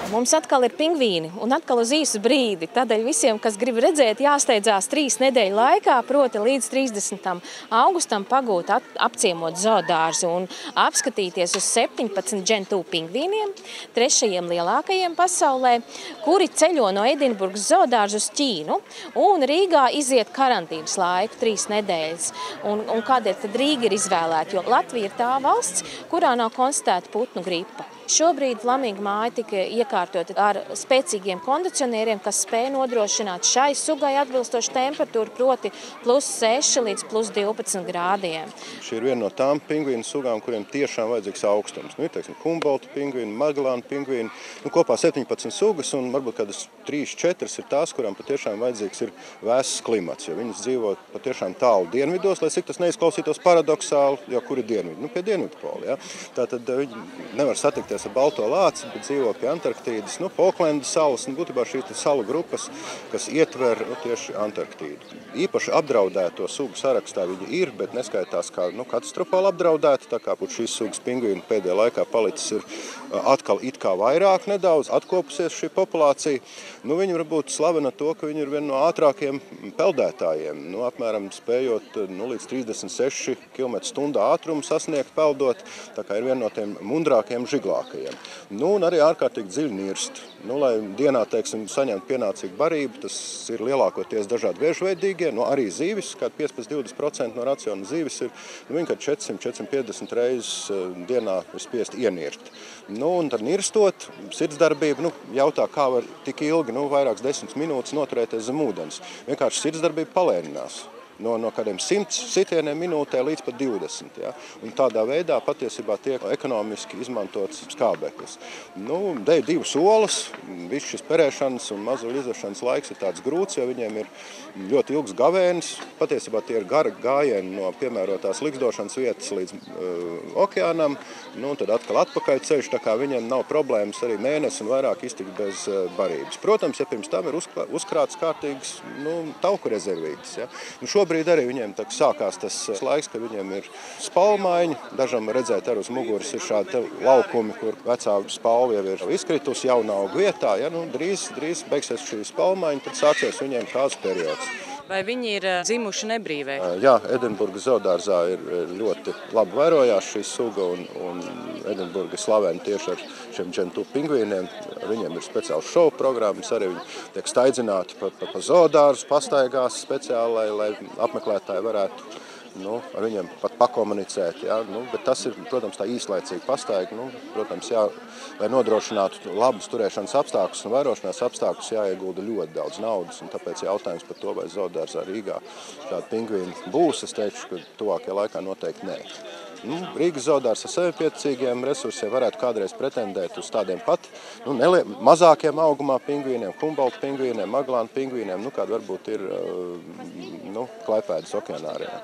Mums atkal ir pingvīni un atkal uz īsu brīdi. Tādēļ visiem, kas grib redzēt, jāsteidzās 3 nedēļu laikā, proti līdz 30. augustam pagūt apciemot zoodārzu un apskatīties uz 17 džentu pingvīniem, 3. lielākajiem pasaulē, kuri ceļo no Edinburgas zoodārza uz Ķīnu un Rīgā iziet karantīnas laiku 3 nedēļas. Un kādēļ tad Rīga ir izvēlēta? Jo Latvija ir tā valsts, kurā nav konstatēta putnu gripa. Šobrīd flamingu māja tika iekārtota ar spēcīgiem kondicionieriem, kas spēj nodrošināt šai sugai atbilstošu temperatūru, proti +6 līdz +12 grādiem. Šī ir viena no tām pingvīnu sugām, kuriem tiešām vajadzīgs augstums. Ir, teiksim, Humbolta pingvīni, Magellāna pingvīni, kopā 17 sugas, un varbūt kādas 3-4 ir tās, kurām patiešām vajadzīgs ir vēss klimats, jo viņas dzīvo patiešām tālu dienvidos, lai cik tas neizklausītos paradoksāli, jo kur ir dienvidi? Pie dienvidu pola, ja? Tātad viņi nevar satikties ar balto lāci, bet dzīvo pie Antarktīdas, Falklendu salas, būtībā šīs salu grupas, kas ietver tieši Antarktīdu. Īpaši apdraudēto sugu sarakstā viņi ir, bet neskaitās kā katastrofāli apdraudēti, tā kā šīs sugas pingvīnu pēdējā laikā palicis ir atkal it kā vairāk nedaudz, atkopusies šī populācija. Viņi varbūt slavena to, ka viņi ir viena no ātrākiem peldētājiem, apmēram spējot līdz 36 km/h ātrumu sasniegt peldot, tā kā ir viena no tiem mundrākiem žiglākiem. Un arī ārkārtīgi dziļi nirst. Lai dienā, teiksim, saņemt pienācīgu barību, tas ir lielākoties dažādi vēžveidīgie, arī zīvis, kā 15–20% no raciona zīvis ir, viņi 400–450 reizes dienā ir spiest ienirkt. Un tad nirstot, sirdsdarbība, jautā, kā var tik ilgi, vairākas 10 minūtes noturēties zem ūdens. Vienkārši sirdsdarbība palēninās. No kādiem 100 sitieniem minūtē līdz pat 20. Ja? Un tādā veidā patiesībā tiek ekonomiski izmantots skābeklis. Dēļ 2 solas, viss šis perēšanas un mazuļu izvešanas laiks ir tāds grūts, jo viņiem ir ļoti ilgs gavēnis. Patiesībā tie ir gari gājieni no piemērotās likšdošanas vietas līdz okeānam, tad atkal atpakaļ ceļš, tā kā viņiem nav problēmas arī mēnesi un vairāk iztikt bez barības. Protams, ja pirms tam ir uzkrāts kārtīgs tauku rezervītes. Ja? Šobrīd arī viņiem sākās tas laiks, kad viņiem ir spalmaiņi. Dažam redzēt arī uz muguras ir šādi laukumi, kur vecā spalva jau ir izkritusi jauna auga vietā. Ja? Drīz beigsies šī spalmaiņa, tad sāksies viņiem kāzu periods. Vai viņi ir dzimuši nebrīvē? Jā, Edinburgas zoodārzā ir ļoti labi vērojās šī suga, un Edinburga ir slavena tieši ar šiem džentu pingvīniem. Viņiem ir speciāls šovu programmas, arī viņi tiek staidzināti pa zoodārzu, pastaigās speciāli, lai apmeklētāji varētu ar viņiem pat pakomunicēt. Ja? Bet tas ir, protams, tā īslaicīga pastaiga. Protams, lai nodrošinātu labus turēšanas apstākļus un vērošanās apstākļus, jāiegulda ļoti daudz naudas. Un tāpēc jautājums par to, vai zoodārzā Rīgā šādi pingvīni būs, es teikšu, ka tuvākajā laikā noteikti nē. Rīgas zoodārzs ar saviem pieticīgiem resursiem varētu kādreiz pretendēt uz tādiem pat mazākiem augumā pingvīniem, Humbolta pingvīniem, Magellāna pingvīniem, kāda varbūt ir Klaipēdas okeānārijā.